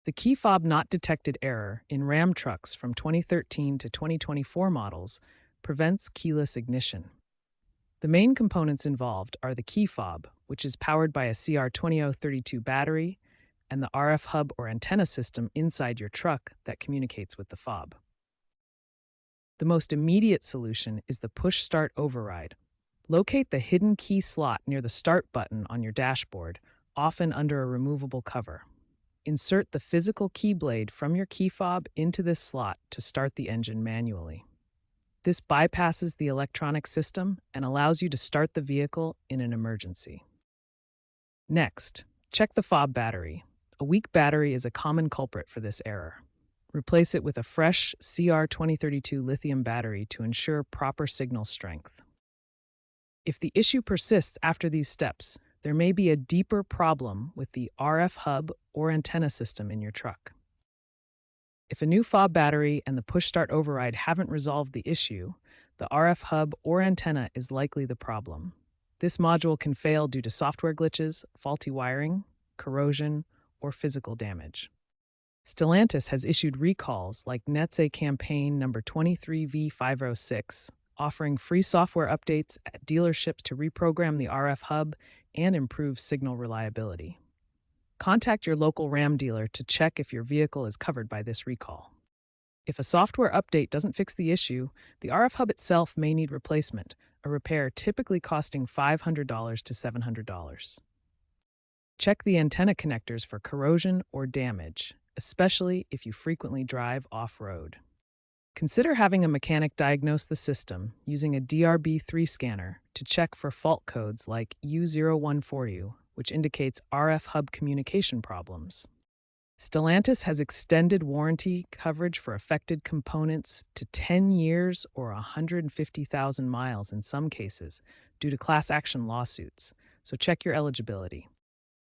The key fob not detected error in Ram trucks from 2013 to 2024 models prevents keyless ignition. The main components involved are the key fob, which is powered by a CR20032 battery, and the RF hub or antenna system inside your truck that communicates with the fob. The most immediate solution is the push start override. Locate the hidden key slot near the start button on your dashboard, often under a removable cover. Insert the physical key blade from your key fob into this slot to start the engine manually. This bypasses the electronic system and allows you to start the vehicle in an emergency. Next, check the fob battery. A weak battery is a common culprit for this error. Replace it with a fresh CR2032 lithium battery to ensure proper signal strength. If the issue persists after these steps, there may be a deeper problem with the RF hub or antenna system in your truck. If a new fob battery and the push start override haven't resolved the issue, the RF hub or antenna is likely the problem. This module can fail due to software glitches, faulty wiring, corrosion, or physical damage. Stellantis has issued recalls like NETSA campaign number 23V506, offering free software updates at dealerships to reprogram the RF hub and improve signal reliability. Contact your local Ram dealer to check if your vehicle is covered by this recall. If a software update doesn't fix the issue, the RF hub itself may need replacement, a repair typically costing $500 to $700. Check the antenna connectors for corrosion or damage, especially if you frequently drive off-road. Consider having a mechanic diagnose the system using a DRB3 scanner to check for fault codes like U014U, which indicates RF hub communication problems. Stellantis has extended warranty coverage for affected components to 10 years or 150,000 miles in some cases due to class action lawsuits, so check your eligibility.